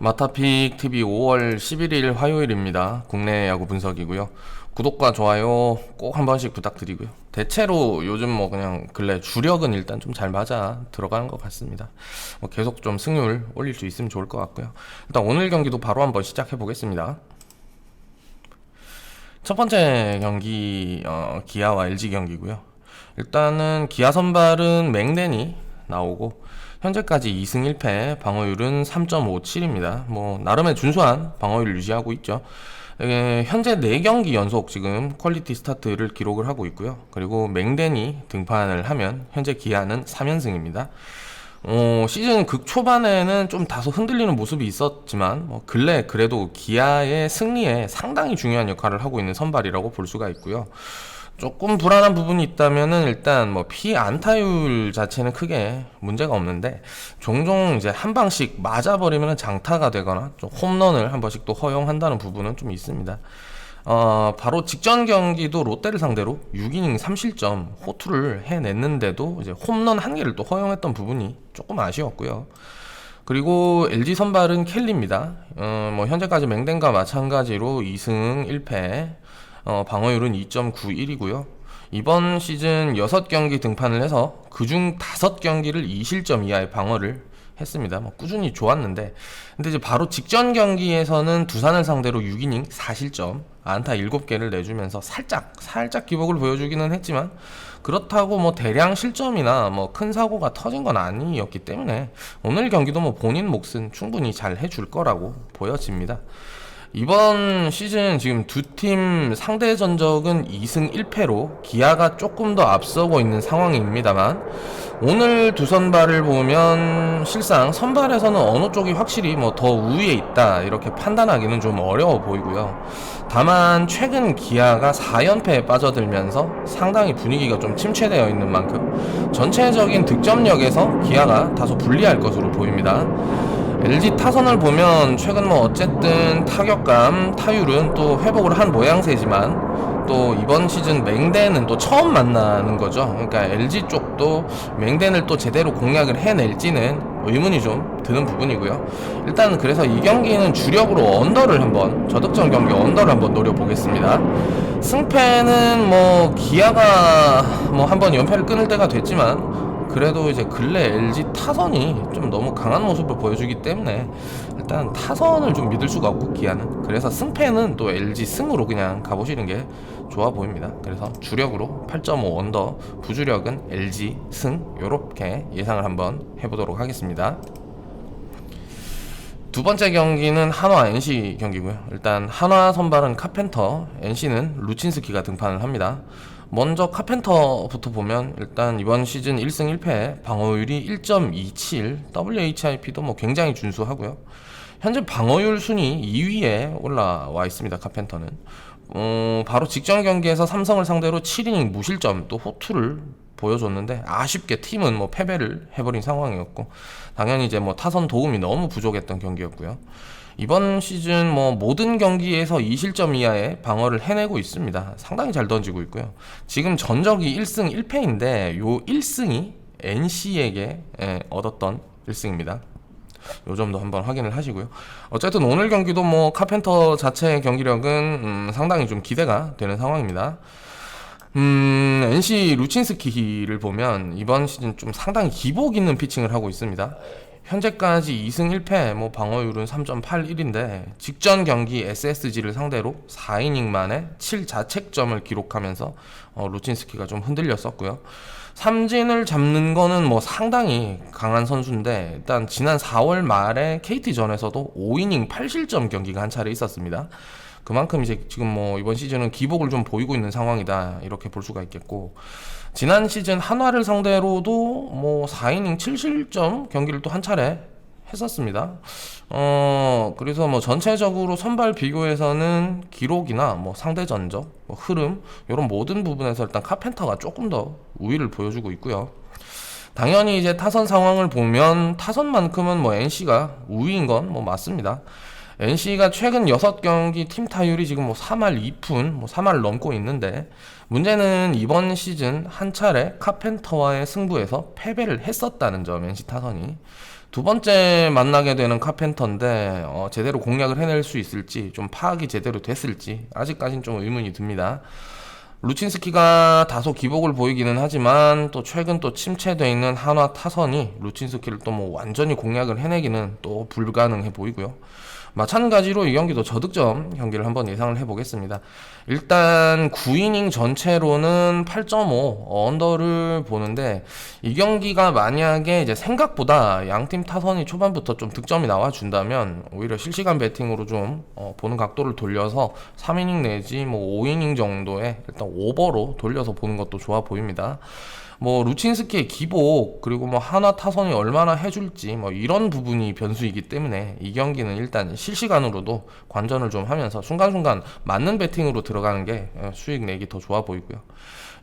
마타픽 TV 5월 11일 화요일입니다. 국내 야구 분석이고요. 구독과 좋아요 꼭 한 번씩 부탁드리고요. 대체로 요즘 뭐 그냥 근래 주력은 일단 좀 잘 맞아 들어가는 것 같습니다. 계속 좀 승률 올릴 수 있으면 좋을 것 같고요. 일단 오늘 경기도 바로 한번 시작해 보겠습니다. 첫 번째 경기 기아와 LG 경기고요. 일단은 기아 선발은 맥넨이 나오고 현재까지 2승 1패, 방어율은 3.57입니다. 뭐 나름의 준수한 방어율을 유지하고 있죠. 현재 4경기 연속 지금 퀄리티 스타트를 기록을 하고 있고요. 그리고 맥넨이 등판을 하면 현재 기아는 3연승입니다. 시즌 극초반에는 좀 다소 흔들리는 모습이 있었지만 근래 그래도 기아의 승리에 상당히 중요한 역할을 하고 있는 선발이라고 볼 수가 있고요. 조금 불안한 부분이 있다면은 일단 피안타율 자체는 크게 문제가 없는데 종종 이제 한 방씩 맞아버리면 장타가 되거나 좀 홈런을 한 번씩 또 허용한다는 부분은 좀 있습니다. 바로 직전 경기도 롯데를 상대로 6이닝 3실점 호투를 해냈는데도 이제 홈런 1개를 또 허용했던 부분이 조금 아쉬웠고요. 그리고 LG 선발은 켈리입니다. 현재까지 맹댕과 마찬가지로 2승 1패, 방어율은 2.91이고요. 이번 시즌 6경기 등판을 해서 그중 5경기를 2실점 이하의 방어를 했습니다. 꾸준히 좋았는데 근데 이제 바로 직전 경기에서는 두산을 상대로 6이닝 4실점 안타 7개를 내주면서 살짝 기복을 보여주기는 했지만 그렇다고 대량 실점이나 큰 사고가 터진 건 아니었기 때문에 오늘 경기도 본인 몫은 충분히 잘 해줄 거라고 보여집니다. 이번 시즌 지금 두 팀 상대 전적은 2승 1패로 기아가 조금 더 앞서고 있는 상황입니다만 오늘 두 선발을 보면 실상 선발에서는 어느 쪽이 확실히 더 우위에 있다 이렇게 판단하기는 좀 어려워 보이고요. 다만 최근 기아가 4연패에 빠져들면서 상당히 분위기가 좀 침체되어 있는 만큼 전체적인 득점력에서 기아가 다소 불리할 것으로 보입니다. LG 타선을 보면 최근 어쨌든 타격감, 타율은 또 회복을 한 모양새지만 또 이번 시즌 맹댄은 또 처음 만나는 거죠. 그러니까 LG 쪽도 맹댄을 또 제대로 공략을 해낼지는 의문이 좀 드는 부분이고요. 일단 그래서 이 경기는 주력으로 언더를 한번 저득점 경기 언더를 한번 노려보겠습니다. 승패는 기아가 한번 연패를 끊을 때가 됐지만 그래도 이제 근래 LG 타선이 좀 너무 강한 모습을 보여주기 때문에 일단 타선을 좀 믿을 수가 없고 기아는 그래서 승패는 또 LG 승으로 그냥 가보시는 게 좋아 보입니다. 그래서 주력으로 8.5 언더, 부주력은 LG 승 요렇게 예상을 한번 해보도록 하겠습니다. 두 번째 경기는 한화 NC 경기고요. 일단 한화 선발은 카펜터, NC는 루친스키가 등판을 합니다. 먼저 카펜터부터 보면 일단 이번 시즌 1승 1패, 방어율이 1.27, WHIP도 굉장히 준수하고요. 현재 방어율 순위 2위에 올라와 있습니다. 카펜터는 바로 직전 경기에서 삼성을 상대로 7이닝 무실점 또 호투를 보여줬는데 아쉽게 팀은 패배를 해버린 상황이었고 당연히 이제 타선 도움이 너무 부족했던 경기였고요. 이번 시즌 모든 경기에서 2실점 이하의 방어를 해내고 있습니다. 상당히 잘 던지고 있고요. 지금 전적이 1승 1패인데 요 1승이 NC에게 얻었던 1승입니다. 요 점도 한번 확인을 하시고요. 어쨌든 오늘 경기도 카펜터 자체의 경기력은 상당히 좀 기대가 되는 상황입니다. NC 루친스키를 보면 이번 시즌 좀 상당히 기복 있는 피칭을 하고 있습니다. 현재까지 2승 1패, 방어율은 3.81인데 직전 경기 SSG를 상대로 4이닝 만에 7자책점을 기록하면서 루친스키가 좀 흔들렸었고요. 삼진을 잡는 거는 상당히 강한 선수인데 일단 지난 4월 말에 KT전에서도 5이닝 8실점 경기가 한 차례 있었습니다. 그만큼 이제 지금 이번 시즌은 기복을 좀 보이고 있는 상황이다 이렇게 볼 수가 있겠고 지난 시즌 한화를 상대로도 4이닝 7실점 경기를 또 한 차례 했었습니다. 그래서 전체적으로 선발 비교에서는 기록이나 상대 전적, 흐름 이런 모든 부분에서 일단 카펜터가 조금 더 우위를 보여주고 있고요. 당연히 이제 타선 상황을 보면 타선만큼은 NC가 우위인 건 맞습니다. NC가 최근 6경기 팀 타율이 지금 3할 2푼, 3할 넘고 있는데 문제는 이번 시즌 한 차례 카펜터와의 승부에서 패배를 했었다는 점, NC 타선이. 두 번째 만나게 되는 카펜터인데 제대로 공략을 해낼 수 있을지, 좀 파악이 제대로 됐을지 아직까진 좀 의문이 듭니다. 루친스키가 다소 기복을 보이기는 하지만 또 최근 또 침체되어 있는 한화 타선이 루친스키를 또 뭐 완전히 공략을 해내기는 또 불가능해 보이고요. 마찬가지로 이 경기도 저득점 경기를 한번 예상을 해보겠습니다. 일단 9이닝 전체로는 8.5 언더를 보는데, 이 경기가 만약에 이제 생각보다 양팀 타선이 초반부터 좀 득점이 나와준다면 오히려 실시간 배팅으로 좀 보는 각도를 돌려서 3이닝 내지 뭐 5이닝 정도의 일단 오버로 돌려서 보는 것도 좋아 보입니다. 뭐 루친스키의 기복, 그리고 뭐 한화 타선이 얼마나 해줄지 뭐 이런 부분이 변수이기 때문에 이 경기는 일단 실시간으로도 관전을 좀 하면서 순간순간 맞는 배팅으로 들어가는 게 수익 내기 더 좋아 보이고요.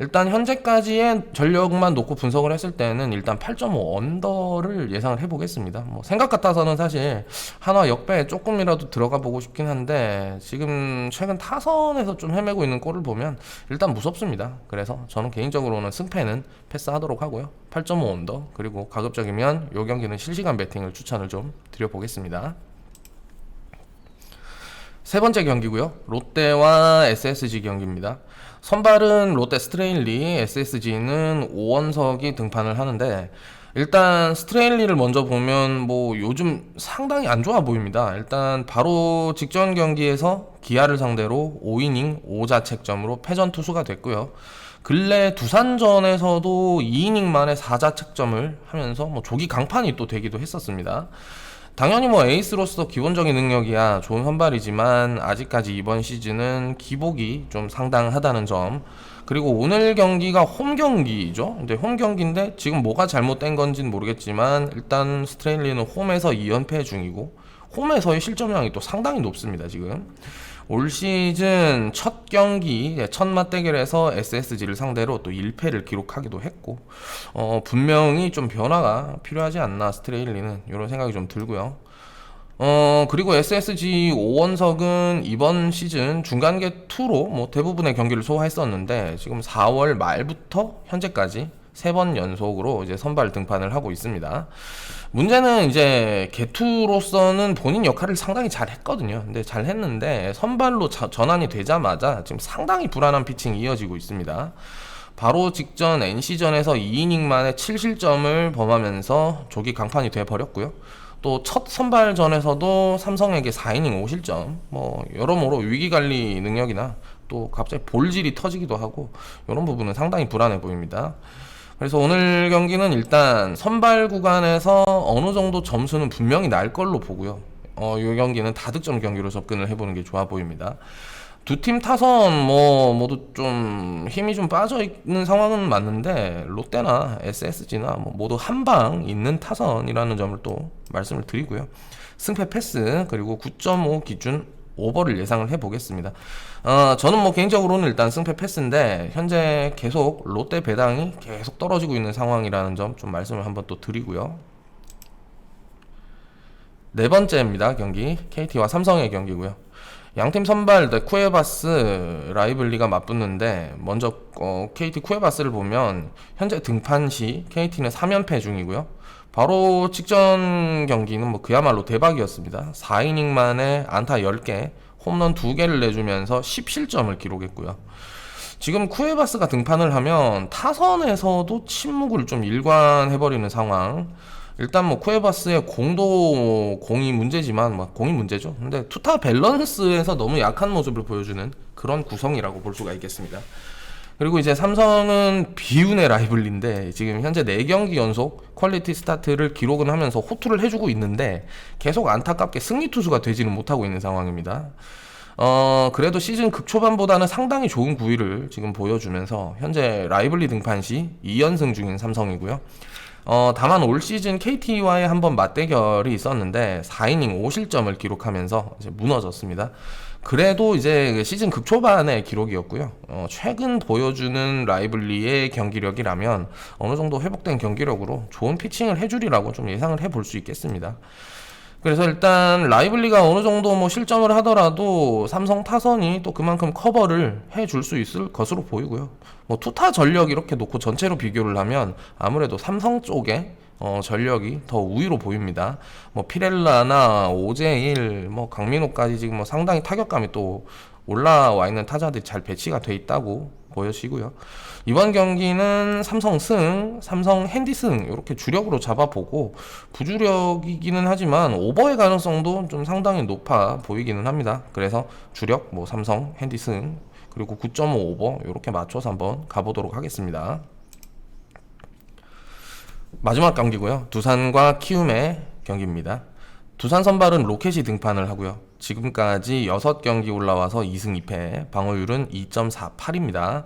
일단 현재까지의 전력만 놓고 분석을 했을 때는 일단 8.5 언더를 예상을 해보겠습니다. 뭐 생각 같아서는 사실 한화 역배에 조금이라도 들어가 보고 싶긴 한데, 지금 최근 타선에서 좀 헤매고 있는 꼴을 보면 일단 무섭습니다. 그래서 저는 개인적으로는 승패는 패스하도록 하고요. 8.5 언더, 그리고 가급적이면 이 경기는 실시간 배팅을 추천을 좀 드려보겠습니다. 세 번째 경기고요. 롯데와 SSG 경기입니다. 선발은 롯데 스트레일리, SSG는 오원석이 등판을 하는데, 일단 스트레일리를 먼저 보면 뭐 요즘 상당히 안 좋아 보입니다. 일단 바로 직전 경기에서 기아를 상대로 5이닝 5자책점으로 패전 투수가 됐고요. 근래 두산전에서도 2이닝 만에 4자책점을 하면서 뭐 조기 강판이 또 되기도 했었습니다. 당연히 뭐 에이스로서 기본적인 능력이야 좋은 선발이지만 아직까지 이번 시즌은 기복이 좀 상당하다는 점, 그리고 오늘 경기가 홈 경기죠. 근데 홈 경기인데 지금 뭐가 잘못된 건지는 모르겠지만 일단 스트레일리는 홈에서 2연패 중이고 홈에서의 실점량이 또 상당히 높습니다. 지금 올 시즌 첫 경기, 첫 맞대결에서 SSG를 상대로 또 1패를 기록하기도 했고, 분명히 좀 변화가 필요하지 않나 스트레일리는, 이런 생각이 좀 들고요. 그리고 SSG 오원석은 이번 시즌 중간계 투로 뭐 대부분의 경기를 소화했었는데, 지금 4월 말부터 현재까지 3번 연속으로 이제 선발 등판을 하고 있습니다. 문제는 이제 개투로서는 본인 역할을 상당히 잘 했거든요. 근데 잘 했는데 선발로 전환이 되자마자 지금 상당히 불안한 피칭이 이어지고 있습니다. 바로 직전 NC전에서 2이닝 만에 7실점을 범하면서 조기 강판이 돼버렸고요. 또 첫 선발전에서도 삼성에게 4이닝 5실점, 뭐 여러모로 위기관리 능력이나 또 갑자기 볼질이 터지기도 하고 이런 부분은 상당히 불안해 보입니다. 그래서 오늘 경기는 일단 선발 구간에서 어느 정도 점수는 분명히 날 걸로 보고요. 이 경기는 다득점 경기로 접근을 해보는 게 좋아 보입니다. 두 팀 타선 뭐 모두 좀 힘이 좀 빠져 있는 상황은 맞는데, 롯데나 SSG나 뭐 모두 한 방 있는 타선이라는 점을 또 말씀을 드리고요. 승패 패스, 그리고 9.5 기준 오버를 예상을 해보겠습니다. 저는 뭐 개인적으로는 일단 승패 패스인데 현재 계속 롯데 배당이 계속 떨어지고 있는 상황이라는 점 좀 말씀을 한번 또 드리고요. 네 번째입니다. 경기 KT와 삼성의 경기고요. 양팀 선발 쿠에바스, 라이블리가 맞붙는데, 먼저 KT 쿠에바스를 보면 현재 등판 시 KT는 3연패 중이고요. 바로 직전 경기는 뭐 그야말로 대박이었습니다. 4이닝 만에 안타 10개, 홈런 2개를 내주면서 10실점을 기록했고요. 지금 쿠에바스가 등판을 하면 타선에서도 침묵을 좀 일관해버리는 상황. 일단 뭐 쿠에바스의 공도 공이 문제지만 뭐 공이 문제죠. 근데 투타 밸런스에서 너무 약한 모습을 보여주는 그런 구성이라고 볼 수가 있겠습니다. 그리고 이제 삼성은 비운의 라이벌리인데 지금 현재 4경기 연속 퀄리티 스타트를 기록은 하면서 호투를 해주고 있는데 계속 안타깝게 승리 투수가 되지는 못하고 있는 상황입니다. 그래도 시즌 극초반보다는 상당히 좋은 구위를 지금 보여주면서 현재 라이벌리 등판 시 2연승 중인 삼성이고요. 다만 올 시즌 KT와의 한번 맞대결이 있었는데 4이닝 5실점을 기록하면서 이제 무너졌습니다. 그래도 이제 시즌 극초반의 기록이었고요. 최근 보여주는 라이블리의 경기력이라면 어느 정도 회복된 경기력으로 좋은 피칭을 해주리라고 좀 예상을 해볼 수 있겠습니다. 그래서 일단 라이블리가 어느 정도 뭐 실점을 하더라도 삼성 타선이 또 그만큼 커버를 해줄 수 있을 것으로 보이고요. 뭐 투타 전력 이렇게 놓고 전체로 비교를 하면 아무래도 삼성 쪽에 전력이 더 우위로 보입니다. 뭐 피렐라나 오재일, 뭐 강민호까지 지금 뭐 상당히 타격감이 또 올라와 있는 타자들이 잘 배치가 돼 있다고 보여지고요. 이번 경기는 삼성 승, 삼성 핸디 승 이렇게 주력으로 잡아보고 부주력이기는 하지만 오버의 가능성도 좀 상당히 높아 보이기는 합니다. 그래서 주력 뭐 삼성 핸디 승 그리고 9.5 오버 이렇게 맞춰서 한번 가보도록 하겠습니다. 마지막 경기고요. 두산과 키움의 경기입니다. 두산 선발은 로켓이 등판을 하고요. 지금까지 6경기 올라와서 2승 2패, 방어율은 2.48입니다.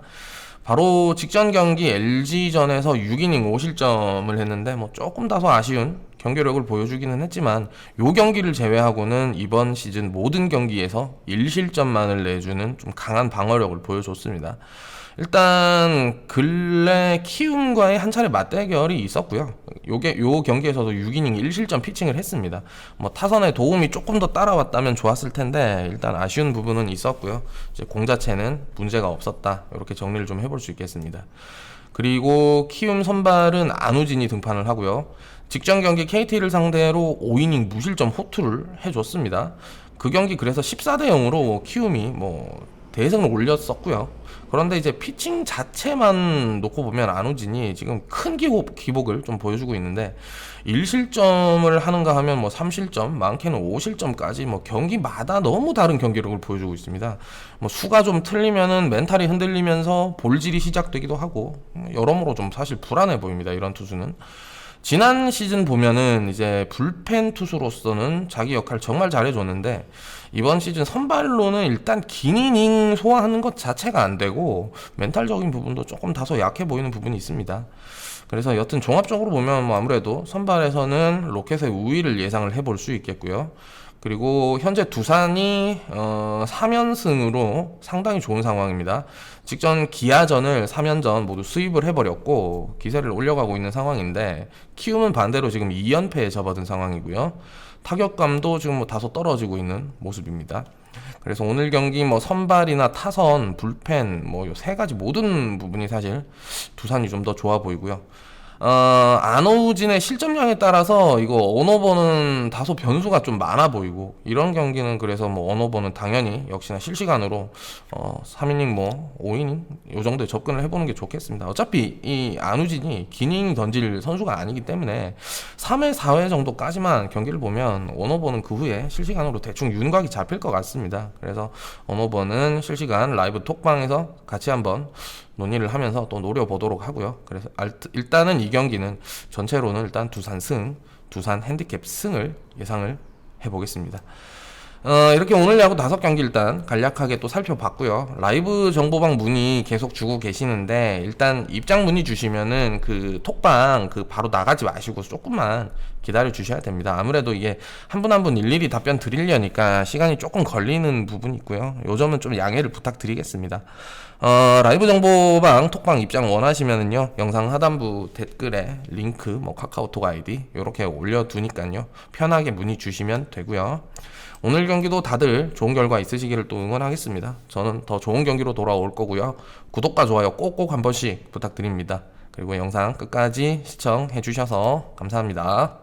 바로 직전 경기 LG전에서 6이닝 5실점을 했는데 뭐 조금 다소 아쉬운 경기력을 보여주기는 했지만 요 경기를 제외하고는 이번 시즌 모든 경기에서 1실점만을 내주는 좀 강한 방어력을 보여줬습니다. 일단 근래 키움과의 한 차례 맞대결이 있었고요. 요 경기에서도 6이닝 1실점 피칭을 했습니다. 뭐 타선의 도움이 조금 더 따라왔다면 좋았을 텐데 일단 아쉬운 부분은 있었고요. 이제 공 자체는 문제가 없었다. 이렇게 정리를 좀 해볼 수 있겠습니다. 그리고 키움 선발은 안우진이 등판을 하고요. 직전 경기 KT를 상대로 5이닝 무실점 호투를 해줬습니다. 그 경기 그래서 14대 0으로 키움이 뭐 대승을 올렸었고요. 그런데 이제 피칭 자체만 놓고 보면 안우진이 지금 큰 기복을 좀 보여주고 있는데 1실점을 하는가 하면 뭐 3실점, 많게는 5실점까지 뭐 경기마다 너무 다른 경기력을 보여주고 있습니다. 뭐 수가 좀 틀리면은 멘탈이 흔들리면서 볼질이 시작되기도 하고 여러모로 좀 사실 불안해 보입니다. 이런 투수는. 지난 시즌 보면은 이제 불펜 투수로서는 자기 역할 정말 잘해줬는데 이번 시즌 선발로는 일단 긴 이닝 소화하는 것 자체가 안 되고 멘탈적인 부분도 조금 다소 약해 보이는 부분이 있습니다. 그래서 여튼 종합적으로 보면 뭐 아무래도 선발에서는 로켓의 우위를 예상을 해볼 수 있겠고요. 그리고 현재 두산이 3연승으로 상당히 좋은 상황입니다. 직전 기아전을 3연전 모두 수입을 해버렸고 기세를 올려가고 있는 상황인데 키움은 반대로 지금 2연패에 접어든 상황이고요. 타격감도 지금 뭐 다소 떨어지고 있는 모습입니다. 그래서 오늘 경기 뭐 선발이나 타선, 불펜 뭐 요 세 가지 모든 부분이 사실 두산이 좀 더 좋아 보이고요. 안호진의 실점량에 따라서 이거 언어버는 다소 변수가 좀 많아 보이고 이런 경기는 그래서 뭐 언어버는 당연히 역시나 실시간으로 3이닝 뭐 5이닝 요 정도에 접근을 해보는 게 좋겠습니다. 어차피 이 안우진이 긴 이닝 던질 선수가 아니기 때문에 3회 4회 정도까지만 경기를 보면 언어버는 그 후에 실시간으로 대충 윤곽이 잡힐 것 같습니다. 그래서 언어버는 실시간 라이브 톡방에서 같이 한번 논의를 하면서 또 노려보도록 하고요. 그래서 일단은 이 경기는 전체로는 일단 두산 승, 두산 핸디캡 승을 예상을 해보겠습니다. 이렇게 오늘 야구 5경기 일단 간략하게 또 살펴봤고요. 라이브 정보방 문의 계속 주고 계시는데 일단 입장 문의 주시면은 그 톡방 그 바로 나가지 마시고 조금만 기다려 주셔야 됩니다. 아무래도 이게 한 분 한 분 일일이 답변 드리려니까 시간이 조금 걸리는 부분이 있고요. 요 점은 좀 양해를 부탁드리겠습니다. 라이브 정보방 톡방 입장 원하시면은요 영상 하단부 댓글에 링크 뭐 카카오톡 아이디 요렇게 올려두니까요 편하게 문의 주시면 되고요. 오늘 경기도 다들 좋은 결과 있으시기를 또 응원하겠습니다. 저는 더 좋은 경기로 돌아올 거고요. 구독과 좋아요 꼭꼭 한 번씩 부탁드립니다. 그리고 영상 끝까지 시청해 주셔서 감사합니다.